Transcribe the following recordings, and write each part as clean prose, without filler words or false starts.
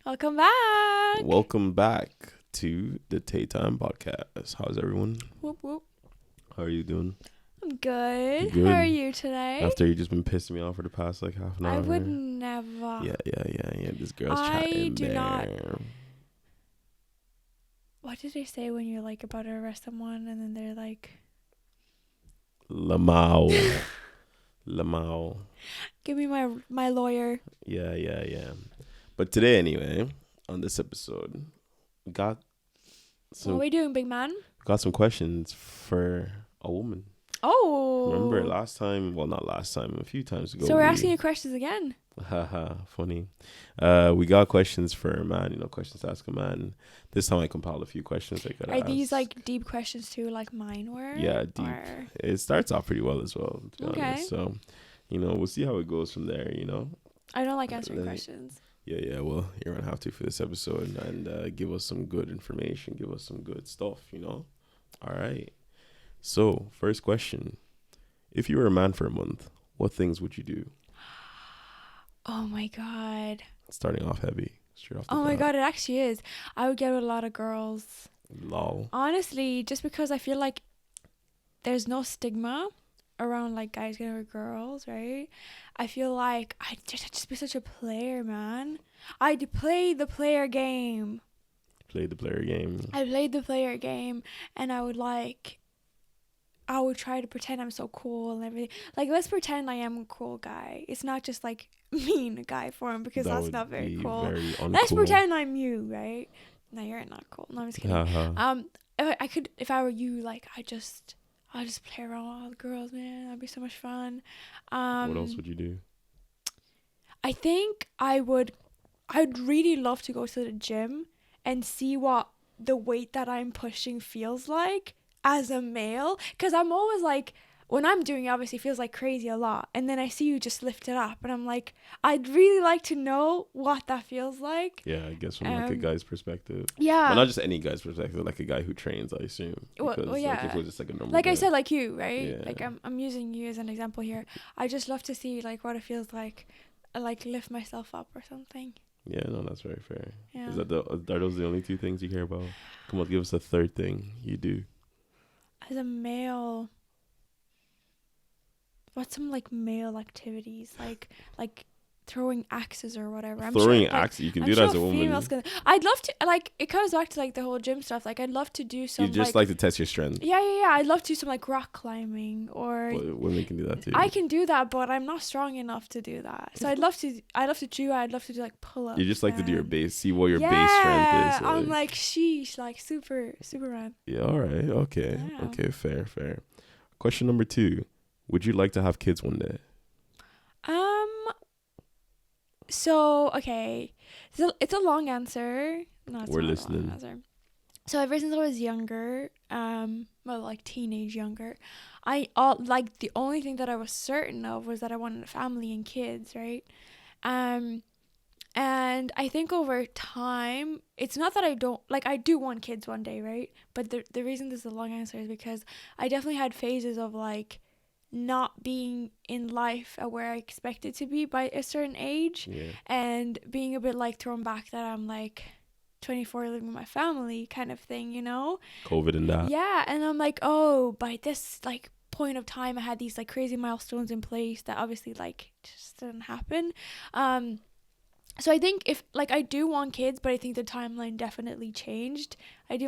Welcome back. Welcome back to the TAE Time Podcast. How's everyone? Whoop whoop. How are you doing? I'm good. Good. How are you today? After you just been pissing me off for the past like half an hour. I would never. Yeah. This girl's chatting do there. not. What did they say when you're like about to arrest someone and then they're like, Lamau. give me my lawyer. Yeah. But today anyway, on this episode, we got What are we doing, big man? some questions for a woman. Oh. Remember last time, well not last time, a few times ago. So we're asking you questions again. Haha, funny. We got questions for a man, questions to ask a man. This time I compiled a few questions I could ask. Are these like deep questions too, like mine were? Yeah, deep. Or... It starts off pretty well as well, to be Okay. honest. So, we'll see how it goes from there, I don't like answering questions. Yeah, well, you're going to have to for this episode and give us some good information, give us some good stuff, All right. So, first question. If you were a man for a month, what things would you do? Oh my God. Starting off heavy. Straight off the Oh my bat. God, it actually is. I would get with a lot of girls. Lol. Honestly, just because I feel like there's no stigma around like guys getting with girls, right? I feel like I'd just be such a player, man. I'd play the player game. Played the player game. I played the player game and I would try to pretend I'm so cool and everything. Like, let's pretend I am a cool guy. It's not just like me in a guy form because That that's would not very be cool. very Let's uncool. pretend I'm you, right? No, you're not cool. No, I'm just kidding. Uh-huh. If I were you, like, I'll just play around with all the girls, man. That'd be so much fun. What else would you do? I think I'd really love to go to the gym and see what the weight that I'm pushing feels like as a male. Because I'm always like, when I'm doing it, obviously it feels like crazy a lot. And then I see you just lift it up. And I'm like, I'd really like to know what that feels like. Yeah, I guess from like a guy's perspective. Yeah. Well, not just any guy's perspective, like a guy who trains, I assume. Because well, yeah. like, if it was just like a normal like guy. I said, like you, right? Yeah. Like I'm using you as an example here. I just love to see like what it feels like lift myself up or something. Yeah, no, that's very fair. Yeah. Are those the only two things you care about? Come on, give us a third thing you do. As a male, what's some like male activities like throwing axes or whatever? Throwing axes, you can do that as a woman. I'd love to, like, it comes back to like the whole gym stuff. Like, I'd love to do some. You just like to test your strength. Yeah. I'd love to do some like rock climbing or. Well, women can do that too. I can do that, but I'm not strong enough to do that. So I'd love to do. I'd love to do like pull-ups. You just like to do your base, see what your base strength is. Yeah, I'm like sheesh, like Superman. Yeah. All right. Okay. Yeah. Okay. Fair. Question number 2: would you like to have kids one day? So, okay. So it's a long answer. No, it's We're not listening. A long answer. So ever since I was younger, like teenage younger, the only thing that I was certain of was that I wanted a family and kids, right? And I think over time, it's not that I don't, like, I do want kids one day, right? But the reason this is a long answer is because I definitely had phases of like not being in life at where I expected to be by a certain age, and being a bit like thrown back that I'm like 24 living with my family kind of thing, COVID and that. Yeah, and I'm like, oh, by this like point of time I had these like crazy milestones in place that obviously like just didn't happen. So I think if like I do want kids, but I think the timeline definitely changed. I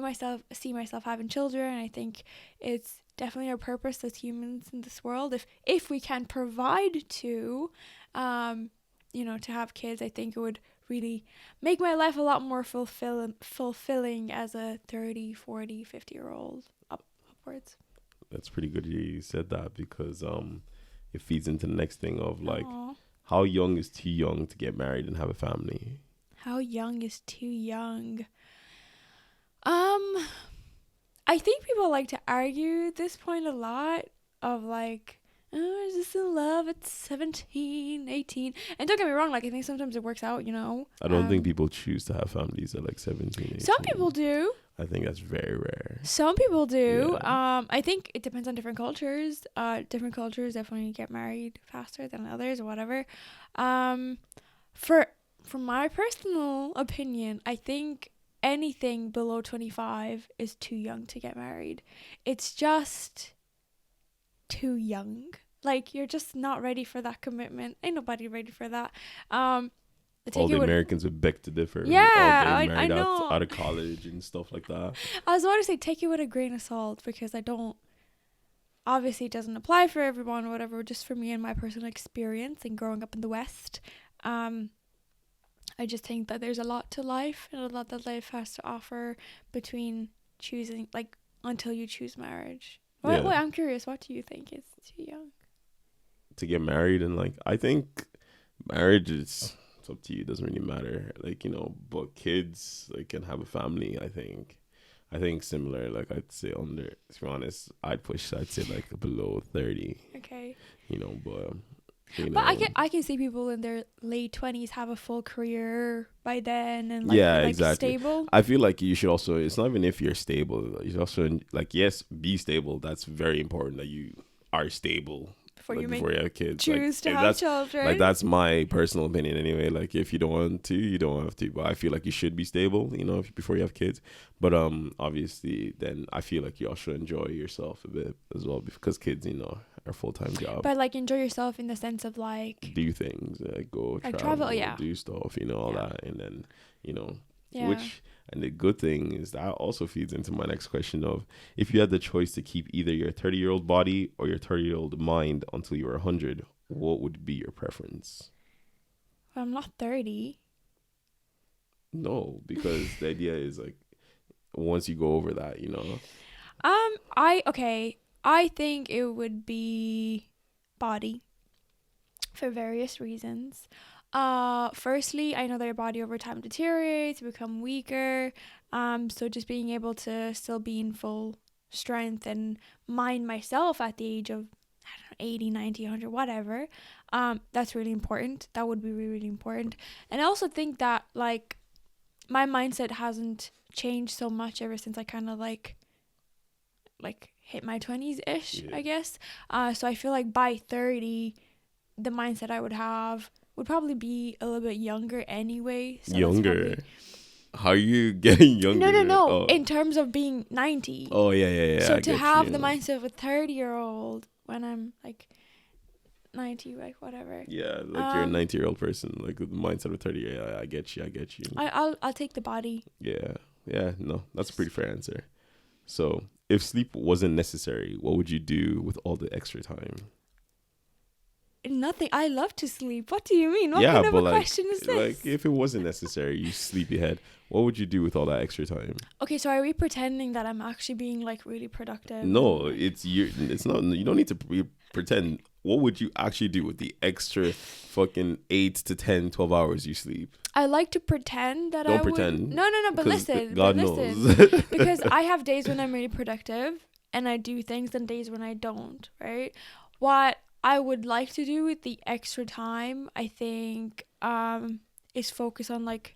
see myself having children, and I think it's definitely our purpose as humans in this world. If we can provide to have kids, I think it would really make my life a lot more fulfilling as a 30, 40, 50-year-old upwards. That's pretty good you said that, because it feeds into the next thing of like, Aww. How young is too young to get married and have a family? How young is too young? I think people like to argue this point a lot of like, oh, is this in love at 17, 18? And don't get me wrong, like I think sometimes it works out, I don't think people choose to have families at like 17, 18. Some people do. I think that's very rare. Some people do. Yeah. I think it depends on different cultures. Different cultures definitely get married faster than others or whatever. For from my personal opinion, I think anything below 25 is too young to get married. It's just too young. Like, you're just not ready for that commitment. Ain't nobody ready for that. All the Americans would beg to differ. Yeah, all getting I married know. out of college and stuff like that. I was about to say take it with a grain of salt, because obviously it doesn't apply for everyone or whatever, just for me and my personal experience and growing up in the West. I just think that there's a lot to life and a lot that life has to offer between choosing, like, until you choose marriage. Wait, I'm curious, what do you think is too young? To get married, and like, I think marriage is, it's up to you, it doesn't really matter. Like, but kids, like, can have a family, I think similar, like, I'd say under, to be honest, I'd say like below 30. Okay. But I can see people in their late 20s have a full career by then, and exactly. Stable. I feel like you should also, it's not even if you're stable, you should also, like, yes, be stable. That's very important that you are stable before you have kids. Choose to have children. Like, that's my personal opinion anyway. Like, if you don't want to, you don't have to. But I feel like you should be stable, before you have kids. But obviously, then I feel like you also enjoy yourself a bit as well, because kids, are a full-time job. But like, enjoy yourself in the sense of like do things, like go travel, do stuff, all that, and then which. And the good thing is that also feeds into my next question of, if you had the choice to keep either your 30-year-old body or your 30-year-old mind until you were 100, what would be your preference? Well, I'm not 30. No, because the idea is, like, once you go over that, I think it would be body, for various reasons. Firstly, I know that your body over time deteriorates, you become weaker. So just being able to still be in full strength and mind myself at the age of, I don't know, 80, 90, 100, whatever. That's really important. That would be really, really important. And I also think that, like, my mindset hasn't changed so much ever since I kind of like hit my 20s-ish, I guess. So I feel like by 30, the mindset I would have would probably be a little bit younger anyway. So younger? How are you getting younger? No. Oh. In terms of being 90. Oh, yeah. So to have the mindset of a 30-year-old when I'm like 90, like whatever. Yeah, like you're a 90-year-old person, like with the mindset of 30. Yeah, I get you. I'll take the body. Yeah. No, that's a pretty fair answer. So, if sleep wasn't necessary, what would you do with all the extra time? Nothing. I love to sleep. What do you mean? What kind of a question is this? Like, if it wasn't necessary, you sleepyhead, what would you do with all that extra time? Okay, so are we pretending that I'm actually being like really productive? No, it's not. You don't need to pretend. What would you actually do with the extra fucking 8 to 10, 12 hours you sleep? I like to pretend that Don't pretend. No, but listen. God knows. Because I have days when I'm really productive and I do things, and days when I don't, right? What I would like to do with the extra time, I think, is focus on like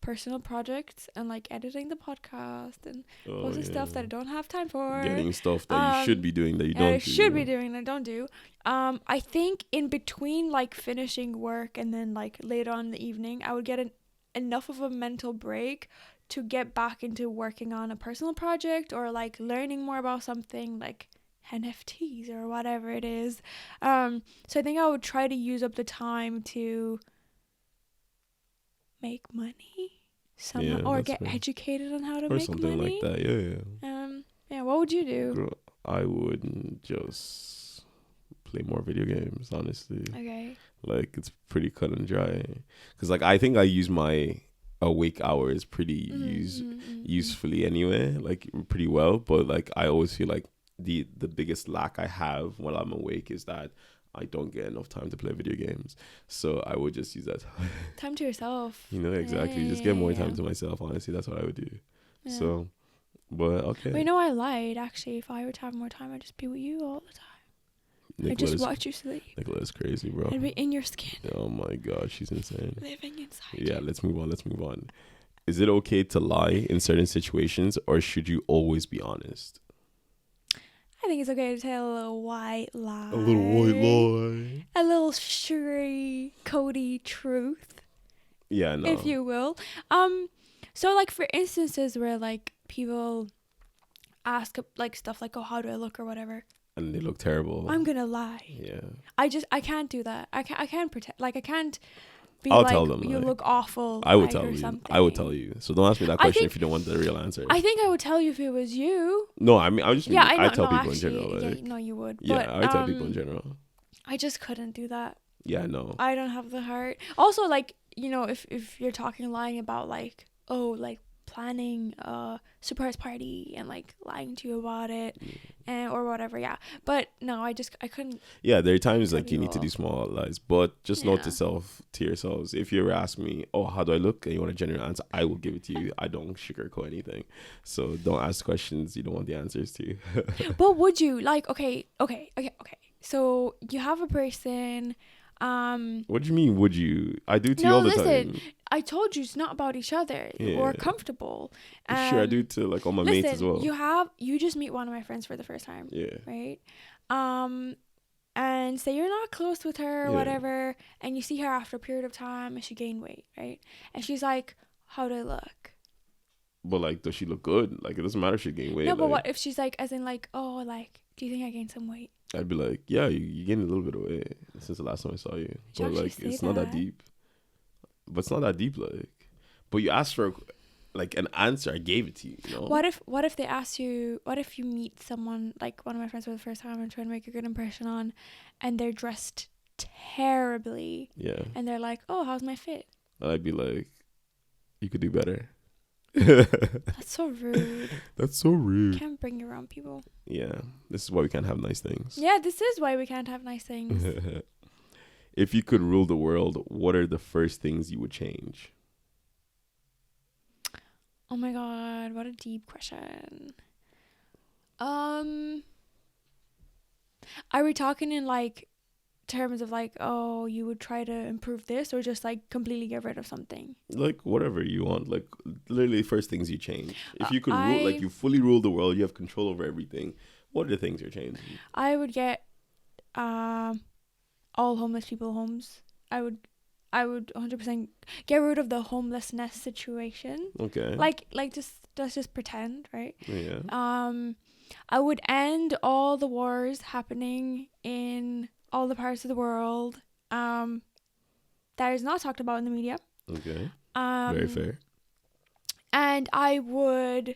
personal projects and like editing the podcast and posting stuff that I don't have time for. Getting stuff that you should be doing that you don't do. Should be doing that I don't do. I think in between like finishing work and then like later on in the evening, I would get enough of a mental break to get back into working on a personal project or like learning more about something like NFTs or whatever it is. So I think I would try to use up the time to make money somehow, or get educated on how to make money. Or something like that, yeah. What would you do? Girl, I would just play more video games, honestly. Okay. Like, it's pretty cut and dry. Because, like, I think I use my awake hours pretty usefully anyway, like, pretty well. But, like, I always feel like the biggest lack I have when I'm awake is that I don't get enough time to play video games. So I would just use that time to yourself. Exactly. Just get more time to myself. Honestly, that's what I would do. Yeah. So, but okay. Wait, no, I lied. Actually, if I were to have more time, I'd just be with you all the time. I just watch you sleep. Nicola's crazy, bro. I'd be in your skin. Oh my God, she's insane. Living inside. Yeah, let's move on. Is it okay to lie in certain situations, or should you always be honest? I think it's okay to tell a little white lie. A little white lie. A little sugary, Cody truth. Yeah, no. if you will. So like for instances where like people ask like stuff like, oh, how do I look or whatever, And they look terrible. I'm gonna lie. Yeah. I can't do that. I can't pretend, like I can't be I'll like, tell them, you like, look awful. I would like, tell or you. something. I would tell you. So don't ask me that I question think- if you don't want the real answer. I think I would tell you if it was you. No, I mean, I just mean, Yeah, I know. I tell No, people actually, in general. Like, yeah, no, you would. yeah, But, I tell people in general. I just couldn't do that. Yeah, no. I don't have the heart. Also, like, you know, if you're lying about like, oh, like planning a surprise party and like lying to you about it, and or whatever, yeah. But no, I couldn't. Yeah, there are times like Tell you you need to all. do small lies, but just note Yeah. to yourselves, if you ever ask me, oh, how do I look, and you want a genuine answer, I will give it to you. I don't sugarcoat anything, so don't ask questions you don't want the answers to. But would you like? Okay. So you have a person. What do you mean? Would you? I do to you all the listen. time. I told you it's not about each other. We're Yeah. comfortable. Sure, I do to like all my mates as well. You just meet one of my friends for the first time. Yeah. Right. And say you're not close with her or Yeah. whatever, and you see her after a period of time and she gained weight, right? And she's like, how do I look? But like, does she look good? Like, it doesn't matter if she gained weight. No, but like, what if she's like, as in like, oh, like, do you think I gained some weight? I'd be like, yeah, you gained a little bit of weight since the last time I saw you. She But actually like, say it's not that that. deep. But it's not that deep, like. But you asked for like an answer, I gave it to you. You know. What if they ask you? What if you meet someone like one of my friends for the first time and trying to make a good impression on, and they're dressed terribly, Yeah. and they're like, oh, how's my fit? I'd be like, you could do better. That's so rude. That's so rude. Can't bring you around people. Yeah. This is why we can't have nice things. Yeah, this is why we can't have nice things. If you could rule the world, what are the first things you would change? Oh my god, what a deep question. Are we talking in like terms of like, oh, you would try to improve this, or just like completely get rid of something? Like whatever you want, like literally first things you change. If you could I- rule, like you fully rule the world, you have control over everything. What are the things you're changing? I would get all homeless people homes. I would 100% get rid of the homelessness situation. Okay. Like just let's just pretend, right? Yeah. I would end all the wars happening in all the parts of the world that is not talked about in the media. Okay. Very fair. And I would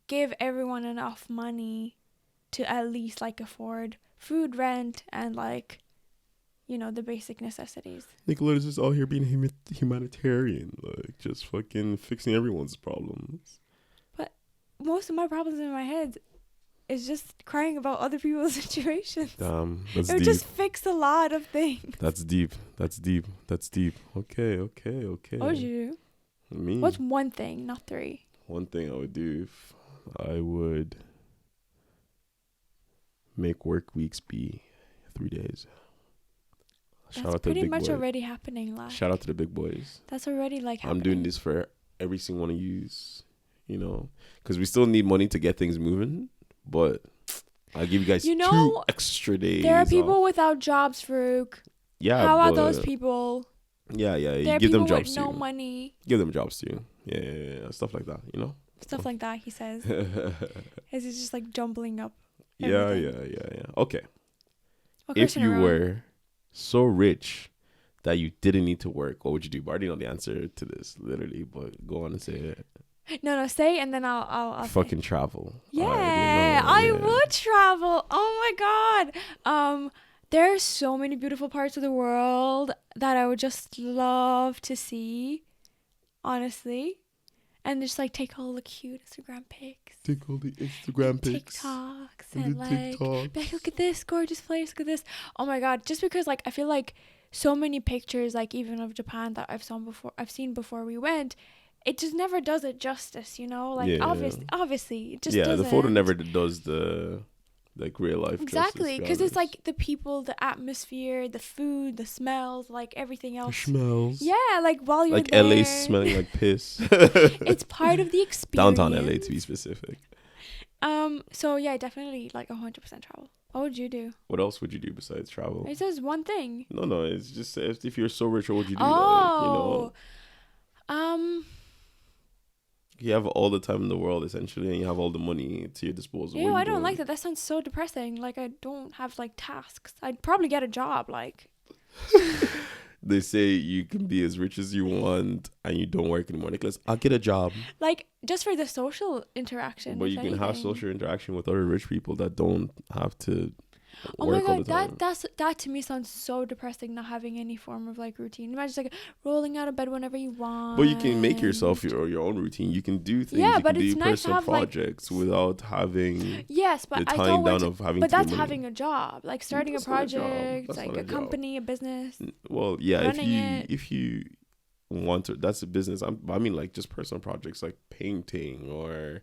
give everyone enough money to at least like afford food, rent, and like, you know, the basic necessities. Nicoleta's just all here being humanitarian, like just fucking fixing everyone's problems. Most of my problems in my head is just crying about other people's situations. Damn, that's It would deep. just fix a lot of things. That's deep. Okay. What would you do? Me. What's one thing, not three? One thing I would do, I would make work weeks be 3 days. That's pretty much already happening, like. Shout out to the big boys. That's already like happening. I'm doing this for every single one of yous, you know, because we still need money to get things moving. But I'll give you guys 2 extra days. There are people off. without jobs, Farouk. Yeah. How are those people? Yeah. There You are give people them jobs with too. no money. Give them jobs too. Yeah. Stuff like that, you know. Stuff like that, he says. It's just like jumbling up. Yeah. everything. Okay. What If question you are we on? were so rich that you didn't need to work, what would you do? But I already know the answer to this, literally. But go on and say it. No, say, and then I'll say. Fucking travel. Yeah, I would travel. Oh my god. There are so many beautiful parts of the world that I would just love to see, honestly, and just like take all the cute Instagram pics, Take all the Instagram pics. TikToks, And and the like, TikToks. be like, look at this gorgeous place, look at this. Oh my god, just because like I feel like so many pictures, like even of Japan that I've seen before we went, it just never does it justice, you know? Like obviously it just doesn't. The photo never does the like real life exactly, because justice, it's like the people, the atmosphere, the food, the smells, like everything the else. smells. Yeah, like while you're Like there, LA smelling like piss. it's part of the experience. Downtown LA to be specific. So yeah, definitely like 100% travel. What would you do? What else would you do besides travel? It says one thing. No. It's just if you're so rich, what would you do? Oh. You have all the time in the world essentially, and you have all the money to your disposal. Ew, I don't like that. That sounds so depressing. Like I don't have like tasks. I'd probably get a job. Like they say you can be as rich as you want and you don't work anymore. Nicholas, I'll get a job. Like just for the social interaction. But you can have social interaction with other rich people that don't have to. Oh my god, that to me sounds so depressing. Not having any form of like routine. Imagine just like rolling out of bed whenever you want. But you can make yourself your own routine. You can do things. Yeah, you but can it's do nice personal to have projects without having. Yes, but the I tying thought down of having. But to that's do having a job, like starting That's a not a job. project, That's like not a a job. company, a business. Well, yeah, running if you want to, that's a business. I mean, like just personal projects like painting or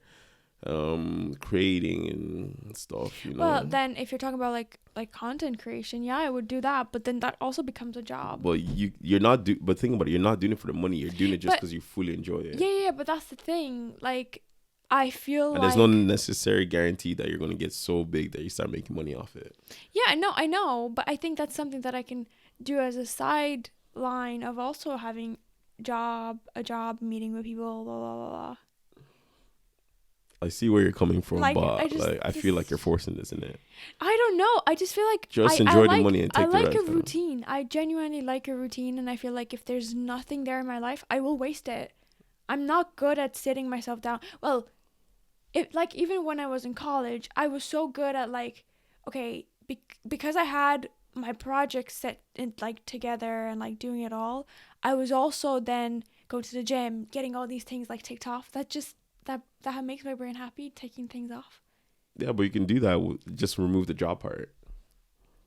creating and stuff, you know. Well, then if you're talking about like content creation, yeah, I would do that, but then that also becomes a job. Well, you're not but think about it, you're not doing it for the money, you're doing it just because you fully enjoy it. Yeah, but that's the thing. Like I feel and there's no necessary guarantee that you're going to get so big that you start making money off it. Yeah, I know, but I think that's something that I can do as a sideline of also having a job, meeting with people, blah blah blah blah. I see where you're coming from, like, but I feel like you're just forcing this in it. I don't know. I just feel like just enjoy the money and take the rest. I like a routine. I genuinely like a routine, and I feel like if there's nothing there in my life, I will waste it. I'm not good at sitting myself down. Well, even when I was in college, I was so good at like, okay, because I had my projects set in like together and like doing it all. I was also then going to the gym, getting all these things like ticked off. That makes my brain happy, taking things off. Yeah, but you can do that. Just remove the job part.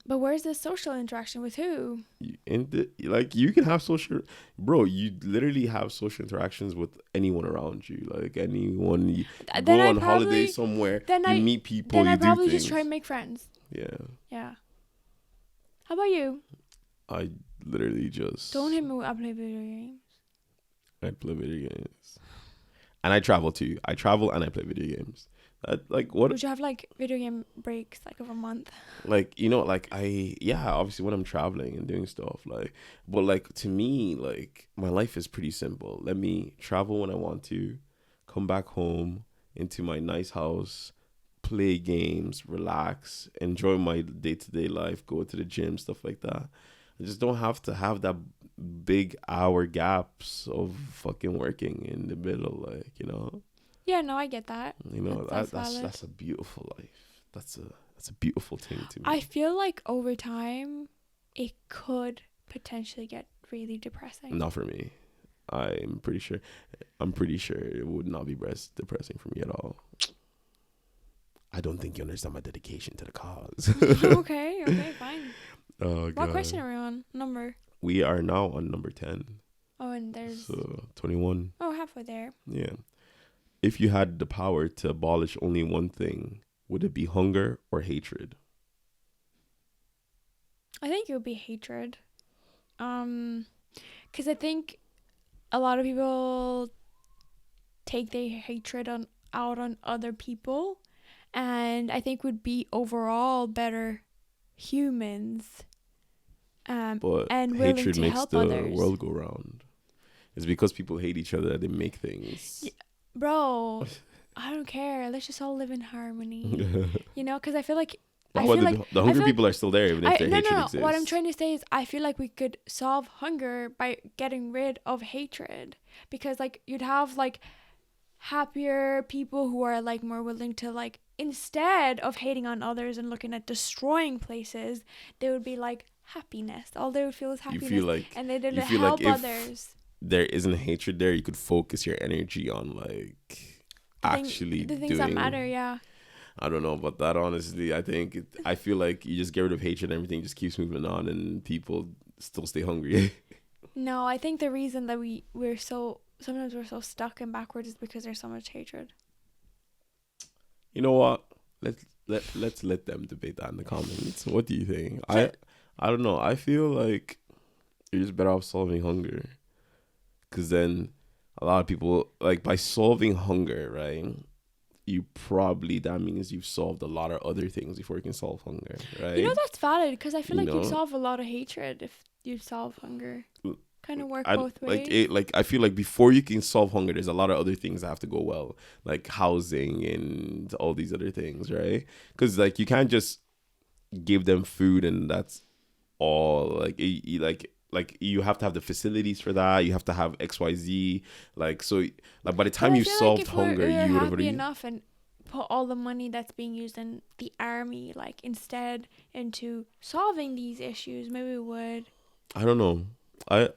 But where's the social interaction with who? You can have social, bro. You literally have social interactions with anyone around you. Like anyone, you go on holiday somewhere, you meet people. Then I probably just try and make friends. Yeah. How about you? I literally just don't hit me with I play video games. I play video games. And I travel too. I travel and I play video games. What would you have like video game breaks like of a month? Like, you know, like obviously when I'm traveling and doing stuff, like, but like to me, like my life is pretty simple. Let me travel when I want to, come back home into my nice house, play games, relax, enjoy my day-to-day life, go to the gym, stuff like that. I just don't have to have that big hour gaps of fucking working in the middle, like, you know. Yeah, no, I get that. You know, that's a beautiful life. That's a beautiful thing to me. I feel like over time it could potentially get really depressing. Not for me. I'm pretty sure it would not be depressing for me at all. I don't think you understand my dedication to the cause. Okay, fine. Oh, God. What question are we on? Number? We are now on number 10. Oh, and there's... So, 21. Oh, halfway there. Yeah. If you had the power to abolish only one thing, would it be hunger or hatred? I think it would be hatred. Because I think a lot of people take their hatred out on other people. And I think would be overall better humans. But and hatred to makes help the others. world go round. It's because people hate each other that they make things. Yeah, bro, I don't care. Let's just all live in harmony. You know, because I feel like the hungry people are still there even if their hatred exists. What I'm trying to say is I feel like we could solve hunger by getting rid of hatred. Because like you'd have like happier people who are like more willing to like, instead of hating on others and looking at destroying places, they would be like happiness. All they would feel is happiness. You feel like, and they didn't help others. There isn't hatred there, you could focus your energy on like the things that matter. Yeah, I don't know about that, honestly. I feel like you just get rid of hatred and everything just keeps moving on and people still stay hungry. No, I think the reason that we're so stuck and backwards is because there's so much hatred. You know what? Let's let them debate that in the comments. What do you think? I don't know. I feel like you're just better off solving hunger. Because then a lot of people, like, by solving hunger, right, that means you've solved a lot of other things before you can solve hunger, right? That's valid, because I feel You like you know? solve a lot of hatred if you solve hunger. Kind of work I both ways. I feel like before you can solve hunger, there's a lot of other things that have to go well, like housing and all these other things, right? Because like you can't just give them food and that's all. Like like you have to have the facilities for that. You have to have XYZ. Like so, like by the But time I you feel like solved if we're hunger, you would have happy enough and put all the money that's being used in the army, like instead into solving these issues, maybe we would. I don't know. I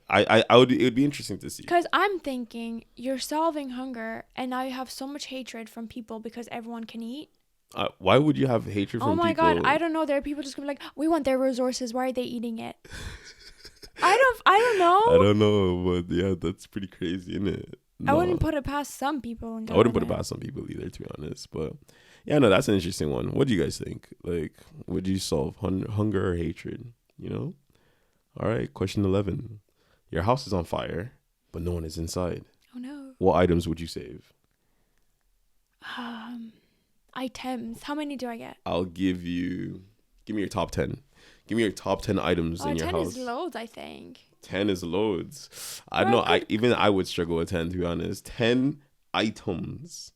would. It would be interesting to see. Because I'm thinking you're solving hunger, and now you have so much hatred from people because everyone can eat. Why would you have hatred from Oh my people? god, I don't know. There are people just gonna be like, we want their resources. Why are they eating it? I don't know. I don't know, but yeah, that's pretty crazy, isn't it? I wouldn't put it past some people. I wouldn't put it past some people either, to be honest. But yeah, no, that's an interesting one. What do you guys think? Like, would you solve hunger or hatred? You know? All right, question 11. Your house is on fire, but no one is inside. Oh no. What items would you save? Items. How many do I get? I'll give me your top 10. Give me your top 10 items in your 10 house. 10 is loads, I think. 10 is loads. I don't know. I would struggle with 10, to be honest. 10 items.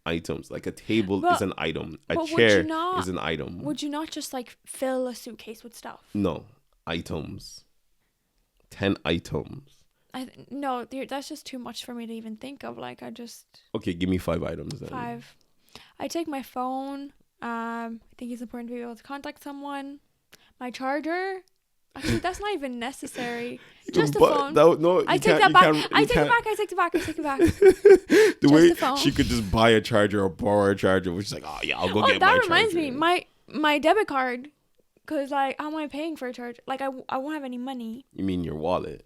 Like a table is an item. A chair is an item. Would you not just like fill a suitcase with stuff? No. Items. 10 items. No, that's just too much for me to even think of. Like, Okay, give me 5 items then. 5. I take my phone. I think it's important to be able to contact someone. My charger. Actually, that's not even necessary. Just the phone. I take that back. I take it back. The way she could just buy a charger or borrow a charger, which is like, oh yeah, I'll go get my charger. That reminds me, my debit card. Because, like, how am I paying for a charge? Like, I won't have any money. You mean your wallet?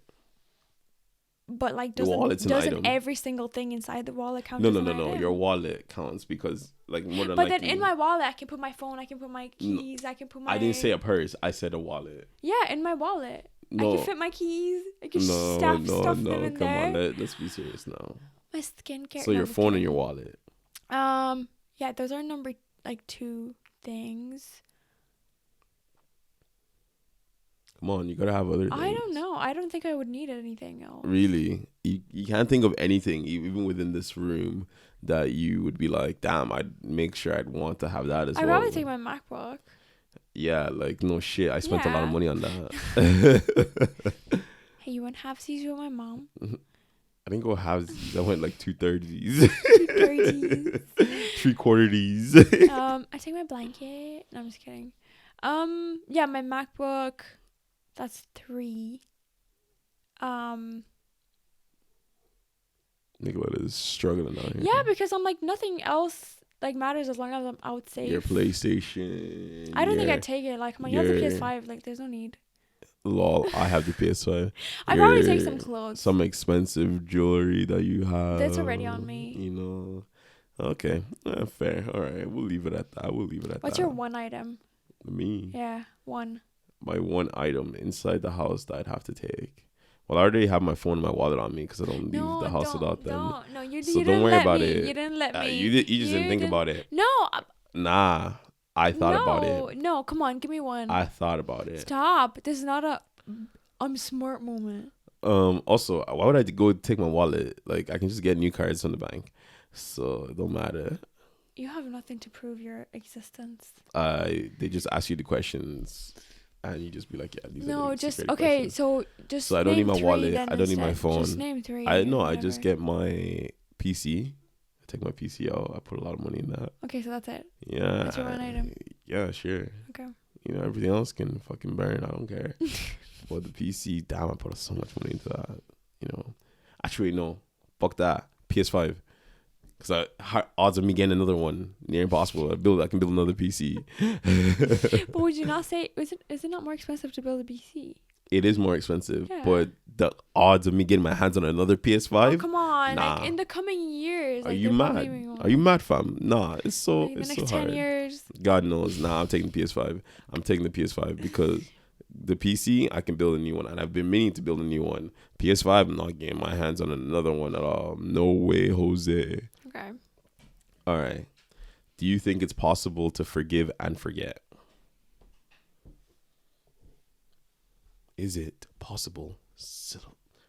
But, like, doesn't every single thing inside the wallet count as an item? No. Your wallet counts because, like, more than But then in my wallet, I can put my phone, I can put my keys, I can put my... I didn't say a purse. I said a wallet. Yeah, in my wallet. No. I can fit my keys. I can stuff them in come there. on, let's be serious now. My skincare. So your phone and your wallet. Yeah, those are number, like, 2 things. Come on, you gotta have other things. I don't know. I don't think I would need anything else. Really? You can't think of anything, even within this room, that you would be like, damn, I'd make sure I'd want to have that as well. I'd probably take my MacBook. Yeah, like, no shit. I spent a lot of money on that. Hey, you want halfsies with my mom? I didn't go halvesies. I went like 2/30s. 2/30s. 3/4s. I take my blanket. No, I'm just kidding. Yeah, my MacBook. That's 3. Nicoleta is struggling out here. Yeah, because I'm like, nothing else like matters as long as I'm out safe. Your PlayStation. I don't think I'd take it. Like, you have the PS5. Like, there's no need. Lol, I have the PS5. I'd probably take some clothes. Some expensive jewelry that you have. That's already on me. You know. Okay. Fair. All right. We'll leave it at that. What's your one item? Me? Yeah, 1. My one item inside the house that I'd have to take. Well, I already have my phone and my wallet on me because I don't leave the house without them. No, you so didn't don't worry about me. it. You didn't let me. You just didn't think about it. No. Nah. I thought about it. No, come on, give me one. I thought about it. Stop. This is not a I'm smart moment. Also, why would I go take my wallet? Like, I can just get new cards from the bank. So it don't matter. You have nothing to prove your existence. They just ask you the questions and you just be like, yeah, these are the secret questions. So I don't need my wallet. I don't need my phone. Just name 3. I just get my PC. I take my PC out. I put a lot of money in that. Okay, so that's it. Yeah. That's your one item. Yeah, sure. Okay. You know, everything else can fucking burn. I don't care. But the PC, damn, I put so much money into that. You know. Actually, no. Fuck that. PS5. Because odds of me getting another one near impossible. I can build another PC. But would you not say, is it not more expensive to build a PC? It is more expensive, but the odds of me getting my hands on another PS5. Oh, come on! Nah. Like, in the coming years, are you mad? Are you mad, fam? Nah, it's so like, it's the next so 10 hard. years. God knows. Nah, I'm taking the PS5. I'm taking the PS5 because the PC I can build a new one, and I've been meaning to build a new one. PS5, I'm not getting my hands on another one at all. No way, Jose. Okay. All right. Do you think it's possible to forgive and forget? Is it possible?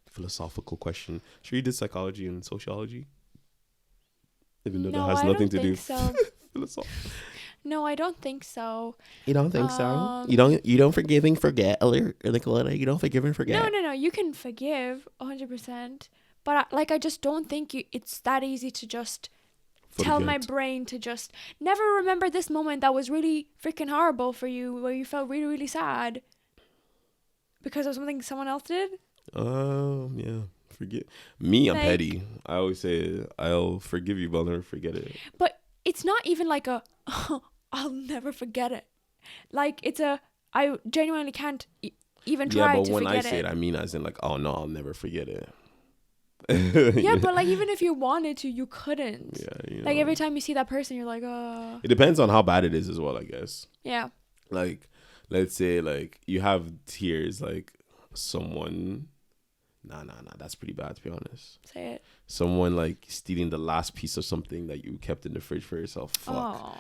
Philosophical question. Sure, you did psychology and sociology, even though No, that has I nothing don't to do. think so. No, I don't think so. You don't think so? You don't forgive and forget, Nicoleta. You don't forgive and forget. No. You can forgive 100%, but I just don't think it's that easy to just tell my brain to just never remember this moment that was really freaking horrible for you, where you felt really, really sad because of something someone else did. Yeah. Forget me. I'm petty. I always say I'll forgive you, but I'll never forget it. But it's not even like I'll never forget it. Like I genuinely can't even try to forget it. Yeah, but when I say it, I mean as in like, oh no, I'll never forget it. Yeah, but like even if you wanted to, you couldn't. Yeah, like every time you see that person, you're like, oh. It depends on how bad it is as well, I guess. Yeah. Like, let's say like you have tears, like someone. Nah. That's pretty bad, to be honest. Say it. Someone like stealing the last piece of something that you kept in the fridge for yourself. Fuck. Oh.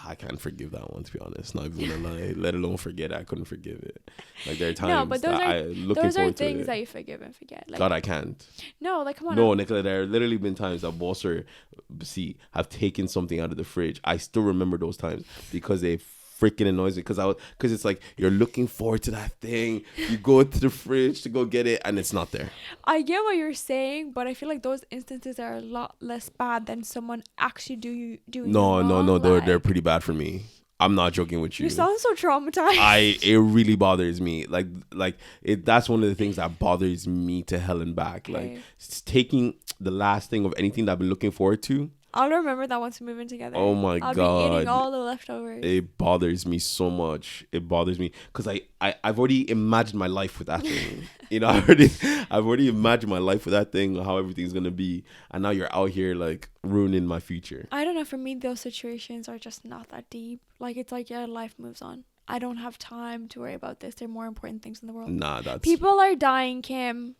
I can't forgive that one, to be honest. Not even gonna lie. Let alone forget it. I couldn't forgive it. Like there are times those are things that you forgive and forget. Like, God, I can't. No, like come on. No, Nicola, there have literally been times that boss have taken something out of the fridge. I still remember those times because they freaking annoys me because it's like you're looking forward to that thing. You go to the fridge to go get it and it's not there. I get what you're saying, but I feel like those instances are a lot less bad than someone actually doing No. They're pretty bad for me. I'm not joking with you. You sound so traumatized. It really bothers me. That's one of the things that bothers me to hell and back. Okay. Like it's taking the last thing of anything that I've been looking forward to. I'll remember that once we move in together. Oh my God. I'll be eating all the leftovers. It bothers me so much. It bothers me because I've already imagined my life with that thing. I've already imagined my life with that thing, how everything's going to be. And now you're out here like ruining my future. I don't know. For me, those situations are just not that deep. Like it's like, yeah, life moves on. I don't have time to worry about this. There are more important things in the world. Nah, people are dying, Kim.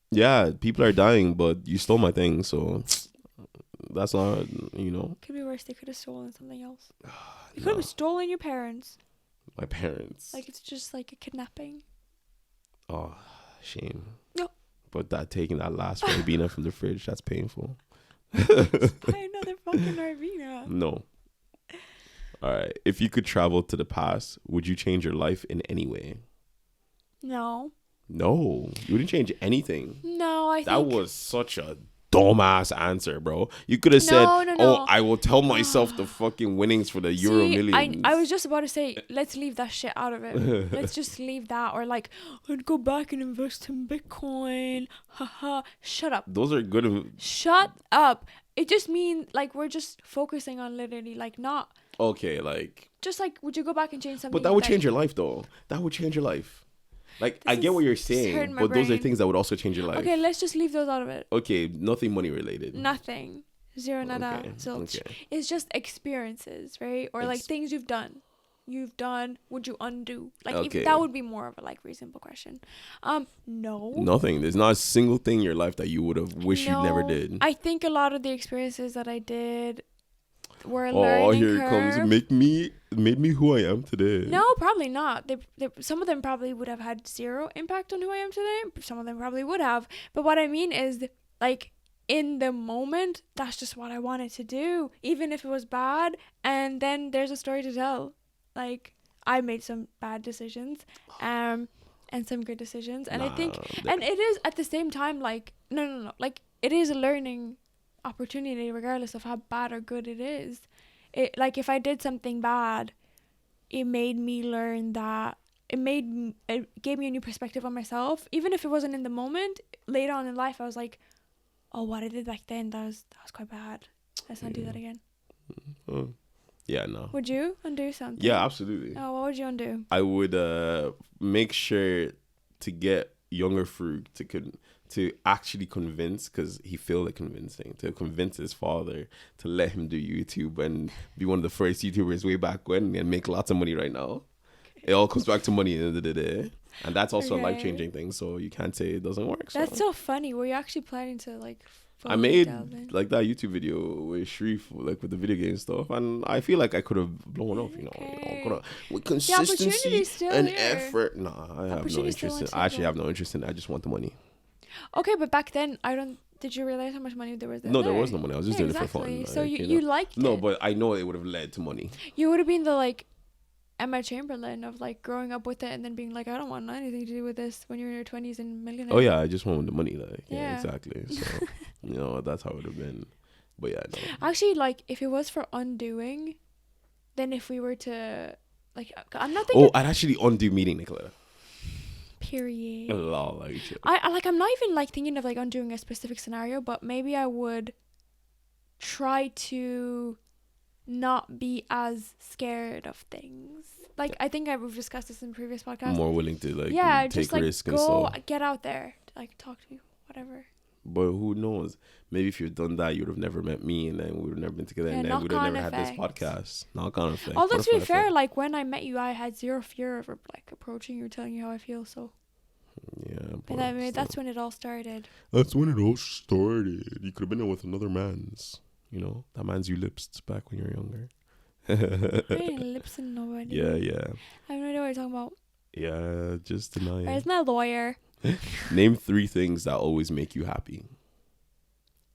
Yeah, people are dying, but you stole my thing, so... That's not, Could be worse. They could have stolen something else. They could have stolen your parents. My parents. Like it's just like a kidnapping. Oh, shame. No. But taking that last Ribena from the fridge, that's painful. Just buy another fucking Ribena. No. All right. If you could travel to the past, would you change your life in any way? No. No, you wouldn't change anything. No, that was such a dumbass answer, bro. You could have said, no. "Oh, I will tell myself the fucking winnings for the Euro Millions." I was just about to say, let's leave that shit out of it. Let's just leave that, or like, I'd go back and invest in Bitcoin. Haha. Shut up. Those are good. Shut up. It just means like we're just focusing on literally like not. Okay, like. Just like, would you go back and change something? But that would change your life, though. That would change your life. Like, I get what you're saying, but those are things that would also change your life. Okay, let's just leave those out of it. Okay, nothing money related. Nothing. Zero, nada, zilch. Okay. It's just experiences, right? Or like things you've done. Would you undo? Like, if that would be more of a like reasonable question. No. Nothing. There's not a single thing in your life that you would have wished you never did. I think a lot of the experiences that I did were learning here it comes. Made me who I am today. No, probably not. They some of them probably would have had zero impact on who I am today. Some of them probably would have. But what I mean is, like, in the moment, that's just what I wanted to do, even if it was bad. And then there's a story to tell. Like, I made some bad decisions, and some good decisions. And I think, and it is at the same time, like, no. Like, it is a learning opportunity regardless of how bad or good it is. It, like, if I did something bad, it made me learn that it gave me a new perspective on myself. Even if it wasn't in the moment, later on in life I was like, oh, what I did back then, that was quite bad. Let's not do that again. Yeah, no. Would you undo something? Yeah, absolutely. Oh, what would you undo? I would make sure to get younger Frug to actually convince, because he failed at convincing, to convince his father to let him do YouTube and be one of the first YouTubers way back when and make lots of money right now. It all comes back to money at the end of the day. And that's also a life-changing thing, so you can't say it doesn't work. That's so funny. Were you actually planning to, like, I made like that YouTube video with Sharif, like with the video game stuff, and I feel like I could have blown off. With consistency and effort. Nah, I have no interest in. I actually have no interest in it. I just want the money. Okay, but back then I don't. Did you realize how much money there was? No, there was no money. I was just doing it for fun. So you liked it. No, but I know it would have led to money. You would have been the like Emma Chamberlain of like growing up with it and then being like, I don't want anything to do with this when you're in your 20s and millionaire. Oh yeah, I just wanted the money. Like yeah, exactly. So that's how it would have been. But yeah, no. Actually, like if it was for undoing, then if we were to like, I'm not thinking. Oh, I'd actually undo meeting Nicoleta. Period. I'm not even like thinking of like undoing a specific scenario, but maybe I would try to not be as scared of things. Like I think we've discussed this in previous podcasts. More willing to like take just like risk go and stuff. Get out there, like talk to me, whatever. But who knows? Maybe if you'd done that, you would have never met me, and then we would have never been together, and then we would have never had this podcast. Knock on effect. Although to be fair, like when I met you, I had zero fear of like approaching you, telling you how I feel. So yeah, and that's when it all started. That's when it all started. You could have been there with another man's. You know, that man's you lips back when you were younger. I ain't lipsing nobody. Yeah. I have no idea what you're talking about. Yeah, just deny it. Where's my lawyer? Name 3 things that always make you happy.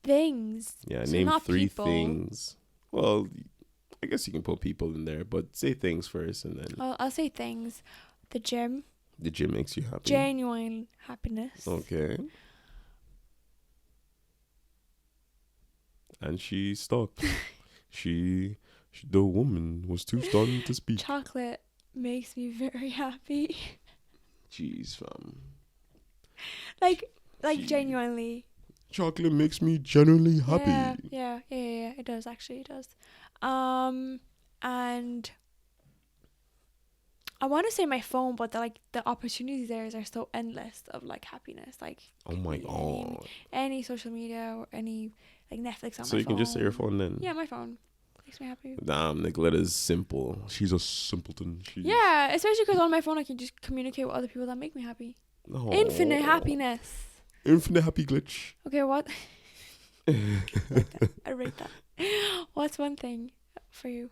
Things. Yeah, so name 3 people. things. Well, I guess you can put people in there, but say things first and then. I'll say things. The gym. The gym makes you happy. Genuine happiness. Okay. And she stopped. The woman was too stunned to speak. Chocolate makes me very happy. Jeez, fam. Like genuinely. Chocolate makes me genuinely happy. Yeah. It does, actually. It does. And I want to say my phone, but the opportunities there are so endless of like happiness. Like, oh my god. Any social media or any like Netflix on my phone. So you can just say your phone then. Yeah, my phone makes me happy. Damn, Nicoleta's simple. She's a simpleton. Yeah, especially because on my phone I can just communicate with other people that make me happy. Oh. Infinite happiness. Infinite happy glitch. Okay, what? I rate that. What's one thing for you?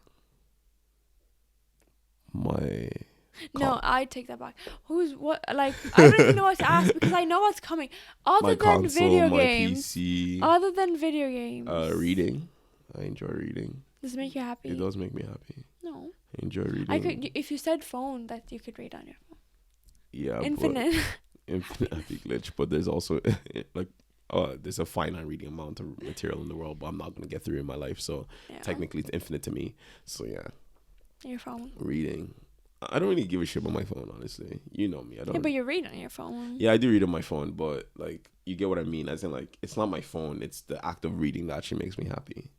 No, I take that back. What? Like, I don't even know what to ask because I know what's coming. Other than video games. PC. Other than video games. Reading. I enjoy reading. Does it make you happy? It does make me happy. No. I enjoy reading. If you said phone, that you could read on your phone. Yeah. Infinite. Infinite happy glitch, but there's also like there's a finite reading amount of material in the world, but I'm not gonna get through it in my life, so technically it's infinite to me. So yeah. Your phone. Reading. I don't really give a shit about my phone, honestly. You know me. I don't. Yeah, but you read on your phone. Yeah, I do read on my phone, but like you get what I mean. As in, like it's not my phone; it's the act of reading that actually makes me happy.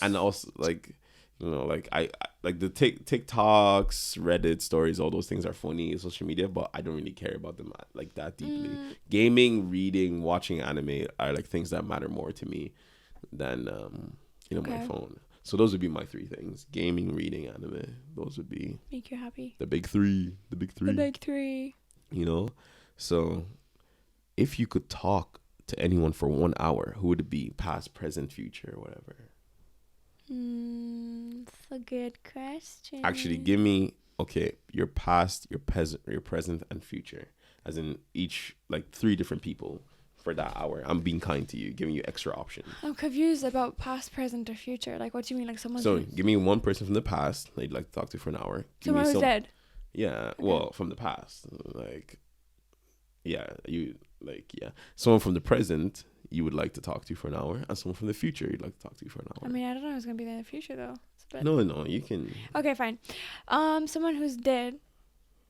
And also like I like the TikToks, Reddit stories, all those things are funny, social media, but I don't really care about them like that deeply. Gaming, reading, watching anime are like things that matter more to me than my phone. So those would be my 3 things: gaming, reading, anime. Those would be make you happy. The big three. The big three. You know, so if you could talk to anyone for 1 hour, who would it be? Past, present, future, whatever. That's a good question. Actually, give me your past, your present, and future, as in each like 3 different people for that hour. I'm being kind to you, giving you extra options. I'm confused about past, present, or future. Like, what do you mean, like someone? So, give me one person from the past that you'd like to talk to for an hour. Someone who's dead. Yeah, okay. Well, from the past, like, someone from the present you would like to talk to for an hour, and someone from the future you'd like to talk to for an hour. I mean, I don't know who's gonna be there in the future though. No, you can. Okay, fine. Someone who's dead.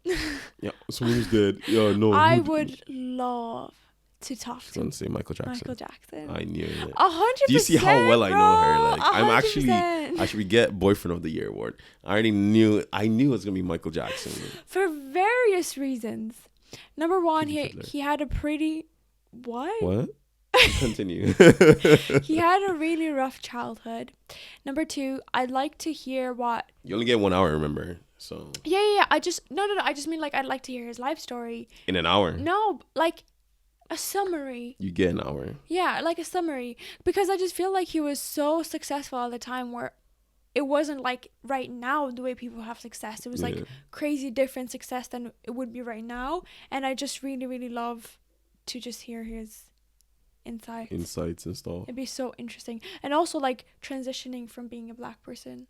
Yeah, someone who's dead. Yeah, no. I would love to talk to. Don't say Michael Jackson. Michael Jackson. I knew it. 100%. Do you see how well I know her? Like, 100%. I'm actually get Boyfriend of the Year award. I knew it was gonna be Michael Jackson for various reasons. Number one, he had a pretty what? Continue. He had a really rough childhood. Number 2, I'd like to hear what. You only get 1 hour, remember? So. Yeah. I just mean like I'd like to hear his life story. In an hour? No, like a summary. You get an hour. Yeah, like a summary. Because I just feel like he was so successful at the time where it wasn't like right now the way people have success. It was like crazy different success than it would be right now. And I just really, really love to just hear his insights and stuff. It'd be so interesting. And also like transitioning from being a black person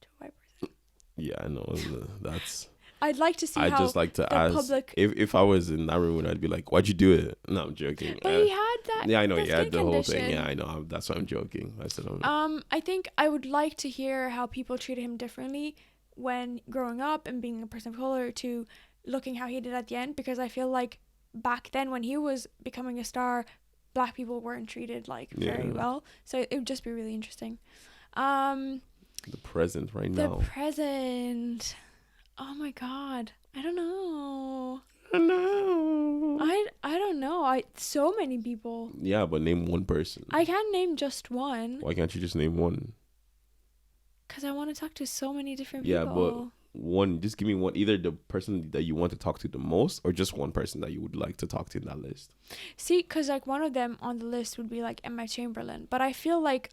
to a white person. Yeah, I know. That's... I'd like to see I'd how just like to ask public... if I was in that room, I'd be like, why'd you do it? No, I'm joking. But he had that. Yeah, I know. He had the whole condition. thing. Yeah, I know. That's why I'm joking. I said, I think I would like to hear how people treated him differently when growing up and being a person of color to looking how he did at the end, because I feel like back then when he was becoming a star, black people weren't treated like very well. So it would just be really interesting. The present right now. The present. Oh my God. I don't know. I don't know. So many people. Yeah, but name one person. I can't name just one. Why can't you just name one? Because I want to talk to so many different people. Yeah, but one. Just give me one. Either the person that you want to talk to the most, or just one person that you would like to talk to in that list. See, because like one of them on the list would be like Emma Chamberlain, but I feel like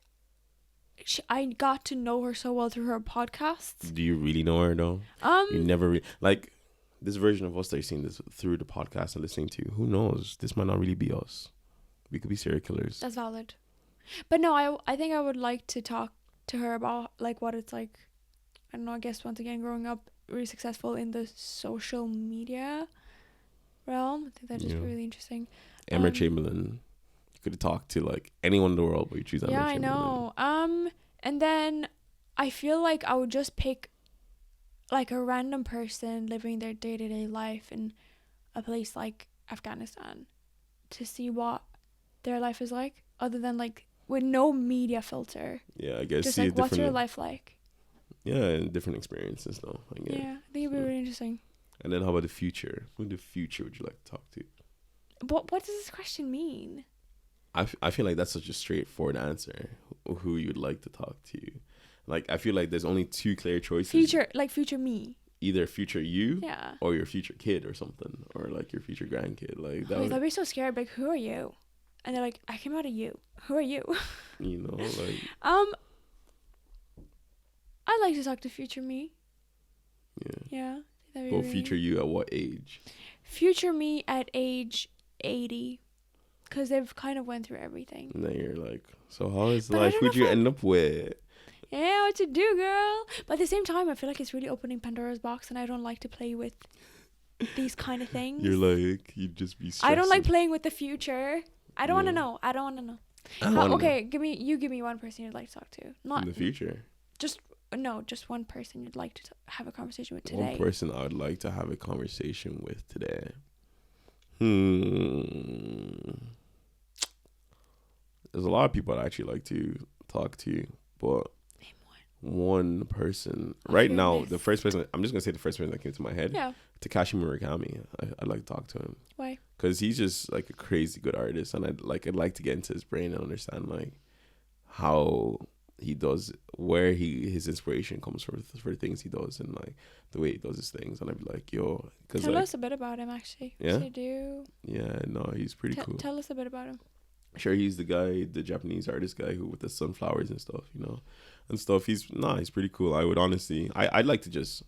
I got to know her so well through her podcasts. Do you really know her though? You never like this version of us that you're seeing this through the podcast and listening to. Who knows? This might not really be us. We could be serial killers. That's valid. But no, I think I would like to talk to her about like what it's like. I don't know. I guess once again, growing up really successful in the social media realm. I think that'd just be really interesting. Emma Chamberlain. You could talk to like anyone in the world, but you choose Emma Chamberlain. Yeah, I know. And then I feel like I would just pick like a random person living their day-to-day life in a place like Afghanistan to see what their life is like, other than like with no media filter. Yeah, I guess. Just like, what's your life like? Yeah, and different experiences though. Yeah, I think it'd be really interesting. And then how about the future? Who in the future would you like to talk to? What does this question mean? I feel like that's such a straightforward answer. Who you'd like to talk to. Like, I feel like there's only two clear choices. Future me. Either future you, yeah, or your future kid or something, or like your future grandkid. Like that. I'd be so scared. Like, who are you? And they're like, I came out of you. Who are you? You know, like. I'd like to talk to future me. Yeah. Yeah. But future you at what age? Future me at age 80. Because they've kind of went through everything. And then you're like, so how is life? Who'd you end up with? Yeah, what to do, girl? But at the same time, I feel like it's really opening Pandora's box, and I don't like to play with these kind of things. You're like, you'd just be stressing. I don't like playing with the future. I don't want to know. I don't want to know. Okay, give me one person you'd like to talk to. Not in the future. Just one person you'd like to have a conversation with today. One person I would like to have a conversation with today. There's a lot of people I'd actually like to talk to, but one person right now, the first person, I'm just gonna say the first person that came to my head. Yeah. Takashi Murakami. I'd like to talk to him. Why? Because he's just like a crazy good artist, and I'd like to get into his brain and understand like how he does, where his inspiration comes from for the things he does, and like the way he does his things. And I'd be like, yo, because tell us a bit about him, actually. Yeah. I do. Yeah, no, he's pretty cool. Tell us a bit about him. Sure, he's the guy, the Japanese artist guy who with the sunflowers and stuff, and stuff. He's pretty cool. I would honestly, I'd like to just,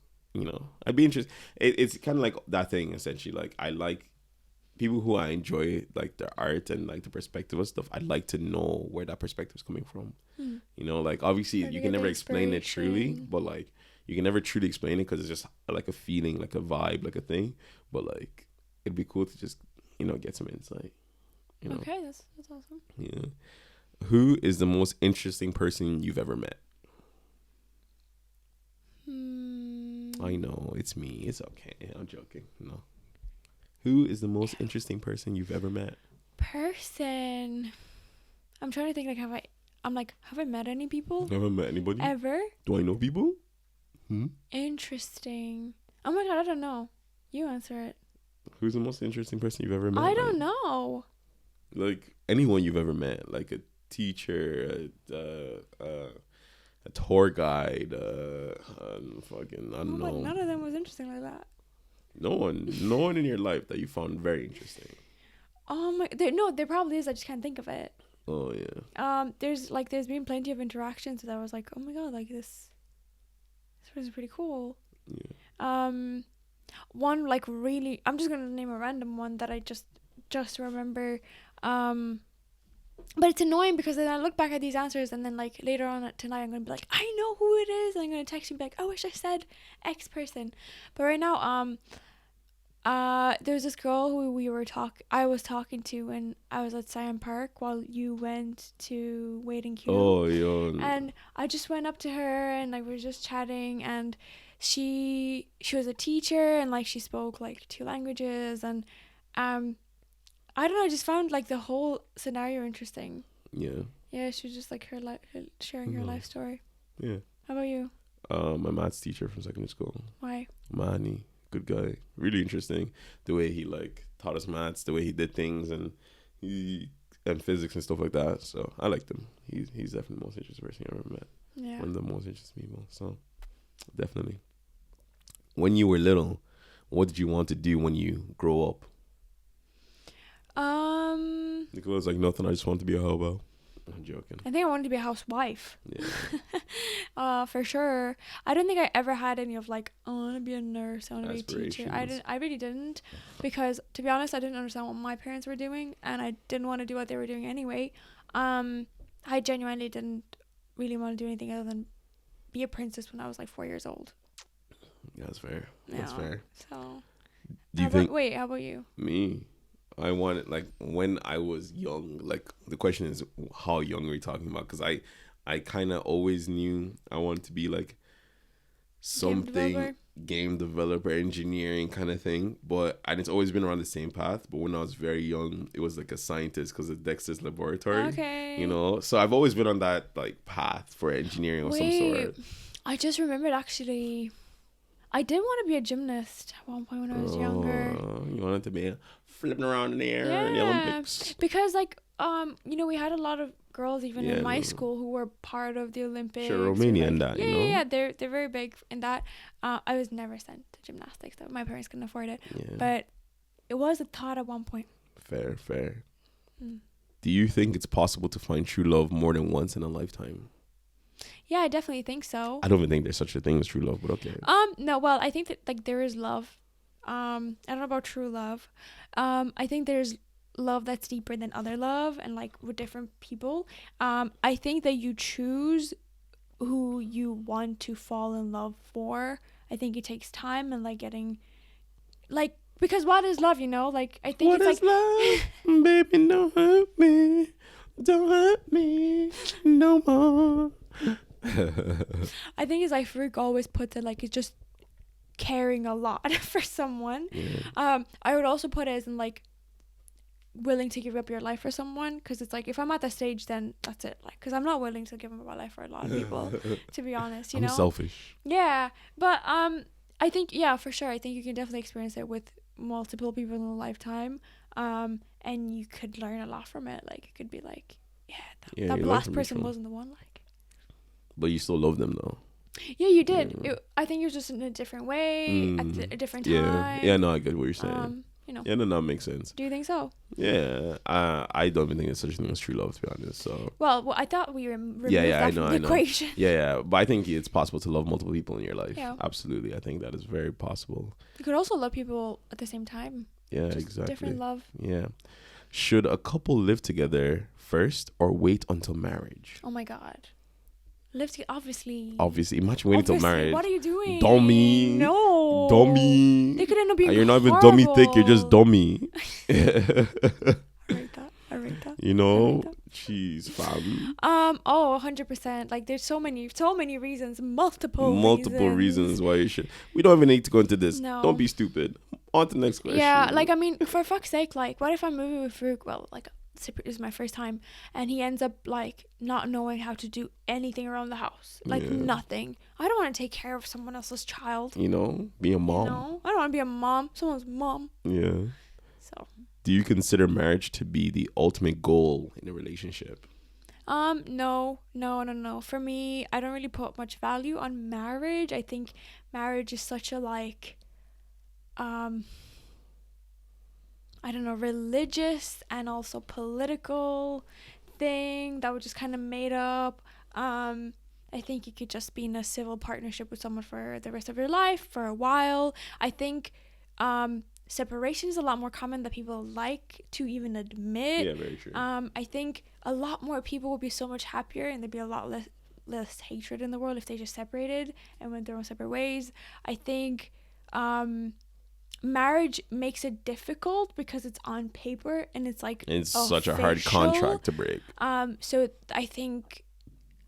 I'd be interested. It's kind of like that thing essentially. Like I like people who I enjoy like their art and like the perspective of stuff. I'd like to know where that perspective is coming from. Like obviously you can never explain it truly, but like you can never truly explain it because it's just like a feeling, like a vibe, like a thing. But like it'd be cool to just get some insight. Okay, that's awesome. Yeah. Who is the most interesting person you've ever met? I know, it's me. It's okay. I'm joking. No. Who is the most interesting person you've ever met? Person. I'm trying to think like have I met any people? Never met anybody? Ever? Do I know people? Interesting. Oh my God, I don't know. You answer it. Who's the most interesting person you've ever met? I don't know. Like anyone you've ever met, like a teacher, a tour guide, fucking I don't know. None of them was interesting like that. No one in your life that you found very interesting. there probably is. I just can't think of it. Oh yeah. There's been plenty of interactions that I was like, oh my god, like this was pretty cool. Yeah. One like really, I'm just gonna name a random one that I just remember. But it's annoying because then I look back at these answers and then like later on tonight I'm gonna be like, I know who it is, and I'm gonna text you and be like, I wish I said X person. But right now, there's this girl who I was talking to when I was at Scion Park while you went to Wade and Q. Oh yeah. And I just went up to her and like we were just chatting, and she was a teacher and like she spoke like 2 languages, and I don't know, I just found like the whole scenario interesting. Yeah. Yeah, she was just like sharing her life story. Yeah. How about you? My maths teacher from secondary school. Why? Manny, good guy. Really interesting. The way he like taught us maths, the way he did things, and physics and stuff like that. So I liked him. He's definitely the most interesting person I ever met. Yeah. One of the most interesting people. So definitely. When you were little, what did you want to do when you grow up? Nicola's like, nothing. I just want to be a hobo. I'm joking. I think I wanted to be a housewife. Yeah. For sure. I don't think I ever had any of like, I want to be a nurse, I want to be a teacher. I really didn't, because to be honest, I didn't understand what my parents were doing, and I didn't want to do what they were doing anyway. I genuinely didn't really want to do anything other than be a princess when I was like 4 years old. Yeah, that's fair. That's fair. So, how about you? Me? I wanted, like, when I was young, like, the question is, how young are we talking about? Because I kind of always knew I wanted to be, like, something game developer, engineering kind of thing. And it's always been around the same path. But when I was very young, it was, like, a scientist because of Dexter's Laboratory. Okay. You know? So I've always been on that, like, path for engineering of some sort. I just remembered, actually, I did want to be a gymnast at one point when I was younger. You wanted to be flipping around in the air in the Olympics? Because like we had a lot of girls even in my school who were part of the Olympics. Sure, Romania and that. Yeah, they're very big in that. I was never sent to gymnastics though. My parents couldn't afford it. Yeah. But it was a thought at one point. Fair. Do you think it's possible to find true love more than once in a lifetime? Yeah, I definitely think so. I don't even think there's such a thing as true love, but okay. No, well, I think that like there is love. I don't know about true love. I think there's love that's deeper than other love, and like with different people. I think that you choose who you want to fall in love for. I think it takes time and like getting, like, because what is love? Like I think what it's is like love, baby. Don't hurt me no more. I think it's like Farouk always puts it, like it's just caring a lot for someone. I would also put it as in like willing to give up your life for someone, because it's like if I'm at that stage, then that's it, like, because I'm not willing to give up my life for a lot of people to be honest. I'm selfish. Yeah, but I think, yeah, for sure, I think you can definitely experience it with multiple people in a lifetime, and you could learn a lot from it. Like it could be like, that last person wasn't the one, like. But you still love them though. Yeah, you did. I think it was just in a different way, at a different time. Yeah, no, I get what you're saying. Yeah, no, that makes sense. Do you think so? Yeah, I don't even think it's such a thing as true love, to be honest. So. Well, I thought we removed that from the equation. Yeah, but I think it's possible to love multiple people in your life. Yeah. Absolutely, I think that is very possible. You could also love people at the same time. Yeah, just exactly. Different love. Yeah. Should a couple live together first or wait until marriage? Oh my God. Live together, obviously. Imagine waiting till marriage. What are you doing? Dummy. No. Dummy. They could end up being You're not even horrible. dummy thick. You're just dummy. I rate that. Jeez, fam. 100%. Like there's so many reasons, multiple reasons why you should. We don't even need to go into this. No. Don't be stupid. On to the next question. Yeah, like I mean, for fuck's sake, like what if I'm moving with Farouk? Well, like this is my first time, and he ends up like not knowing how to do anything around the house, like nothing. I don't want to take care of someone else's child. Be a mom. I don't want to be a mom, someone's mom. Yeah. So. Do you consider marriage to be the ultimate goal in a relationship? No. For me, I don't really put much value on marriage. I think marriage is such a like I don't know, religious and also political thing that was just kind of made up. I think you could just be in a civil partnership with someone for the rest of your life for a while. I think separation is a lot more common than people like to even admit. Yeah, very true. I think a lot more people would be so much happier, and there'd be a lot less hatred in the world if they just separated and went their own separate ways. I think marriage makes it difficult because it's on paper and it's like It's official. such a hard contract to break. So I think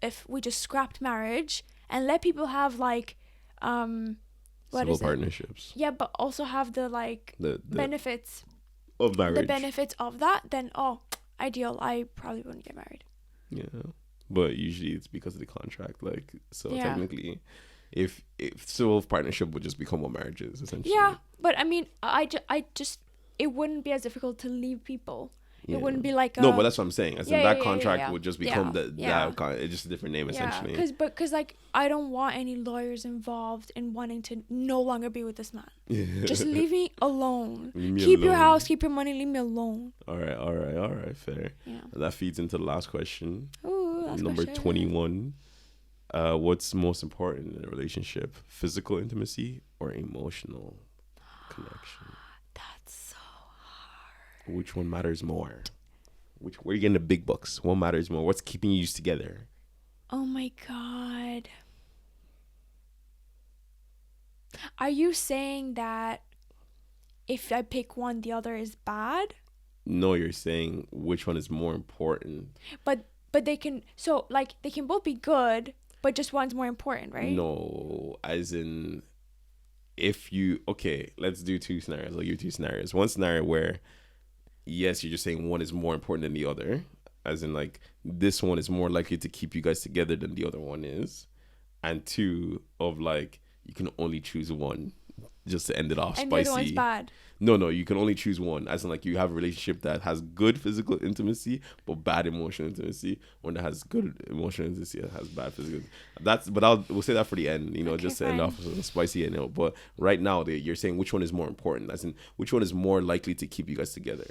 if we just scrapped marriage and let people have like Civil partnerships. Yeah, but also have the like the benefits of marriage. The benefits of that, then ideal. I probably wouldn't get married. Yeah, but usually it's because of the contract. Like, so Yeah. technically, if civil partnership would just become what marriage is essentially. Yeah, but I mean, I just it wouldn't be as difficult to leave people. Yeah. It wouldn't be like no, but that's what I'm saying. As in that contract yeah. would just become Yeah. it's just a different name essentially. Because like I don't want any lawyers involved in wanting to no longer be with this man. Just leave me alone. Keep your house, keep your money, leave me alone. All right, fair. Yeah. That feeds into the last question. Ooh, last Number question. 21. What's most important in a relationship? Physical intimacy or emotional connection? That's so hard. Which one matters more? Where you getting the big bucks? What matters more? What's keeping you together? Oh my god. Are you saying that if I pick one, the other is bad? No, you're saying which one is more important. But they can, so like they can both be good, but just one's more important, right? No, as in let's do two scenarios. I'll give you two scenarios. One scenario where, yes, you're just saying one is more important than the other, as in like this one is more likely to keep you guys together than the other one is, and two of like you can only choose one just to end it off and spicy. the other one's bad. No, you can only choose one. As in like you have a relationship that has good physical intimacy but bad emotional intimacy, one that has good emotional intimacy and has bad physical. We'll say that for the end, Okay, just to end off with a spicy end. But right now you're saying which one is more important, as in which one is more likely to keep you guys together.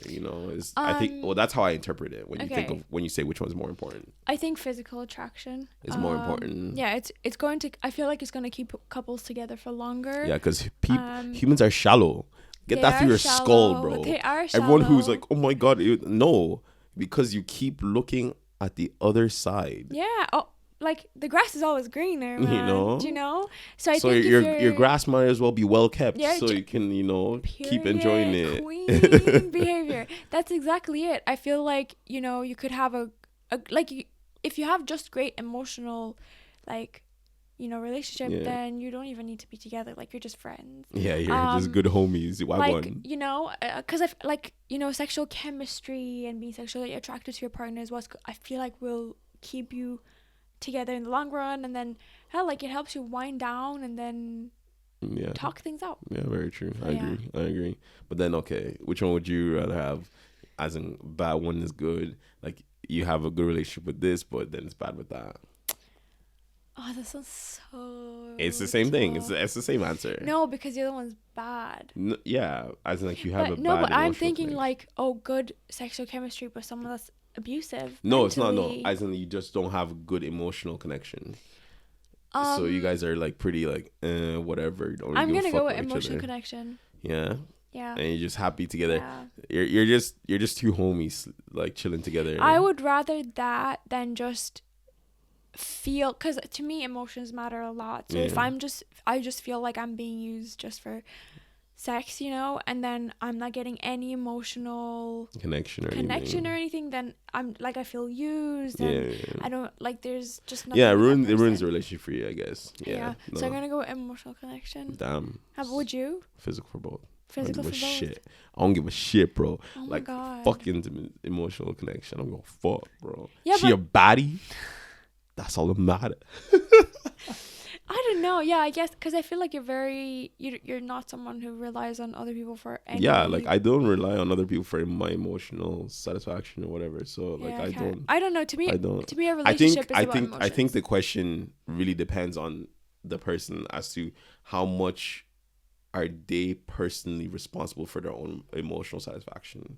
I think that's how I interpret it when you think of when you say which one is more important. I think physical attraction Is more important. Yeah, it's going to. I feel like it's going to keep couples together for longer. Yeah, because humans are shallow. Get that through your skull, bro. They are shallow. Everyone who's like, oh my God, no. Because you keep looking at the other side. Yeah. Oh, like the grass is always greener, man. Do you know? So I think your grass might as well be well kept, Yeah, so you can, keep period, enjoying it. Queen behavior. That's exactly it. I feel like, you could have if you have just great emotional, relationship, then you don't even need to be together. Like, you're just friends. Yeah, you're just good homies. Why one? Because sexual chemistry and being sexually attracted to your partner is what I feel like will keep you together in the long run, and then it helps you wind down and then talk things out. Yeah, very true. I agree. But then, okay, which one would you rather have? As in, bad one is good. Like, you have a good relationship with this, but then it's bad with that. Oh, this one's so. It's the same thing. It's the same answer. No, because the other one's bad. No, yeah, as in like you have a bad. No, but I'm thinking connection. Good sexual chemistry, but someone that's abusive. No, mentally. it's not. No, as in you just don't have good emotional connection. So you guys are like pretty whatever. Don't really I'm gonna go with each emotional other. connection. Yeah. Yeah. And you're just happy together. Yeah. You're just two homies like chilling together. I would rather that than just feel, because to me emotions matter a lot. So if I just feel like I'm being used just for sex, and then I'm not getting any emotional connection or anything, then I'm like, I feel used, and I don't like, there's just nothing. Yeah, it ruins the relationship for you, I guess. Yeah. So I'm gonna go with emotional connection. Damn. How would you? Physical for both. Physical for both. Shit. I don't give a shit, bro. Oh my God. Fucking emotional connection. I don't give a fuck, bro. Yeah, she a baddie. That's all that matters. I don't know. Yeah, I guess because I feel like you're not someone who relies on other people for any. Yeah, like I don't rely on other people for my emotional satisfaction or whatever. So I don't know. To me, I don't. To me, a relationship is about emotions. I think the question really depends on the person as to how much are they personally responsible for their own emotional satisfaction?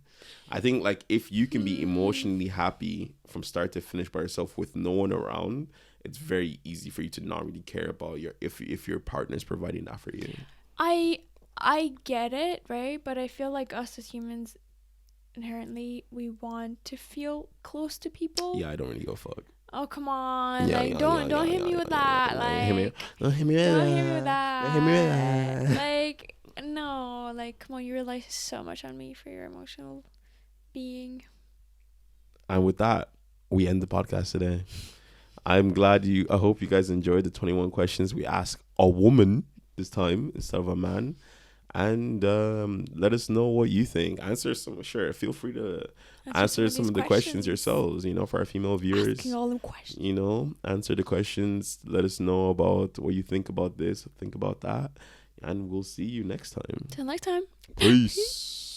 I think like if you can be emotionally happy from start to finish by yourself with no one around, it's very easy for you to not really care about if your partner's providing that for you. I get it, right? But I feel like us as humans, inherently, we want to feel close to people. Yeah, I don't really go fuck. Oh, come on. Don't hit me with that. Don't hit me With that. Like, no. Like, come on. You rely so much on me for your emotional being. And with that, we end the podcast today. I hope you guys enjoyed the 21 questions we asked a woman this time instead of a man. And let us know what you think. Feel free to answer some of the questions yourselves, for our female viewers. Asking all the questions. Answer the questions. Let us know about what you think about this, think about that. And we'll see you next time. Till next time. Peace.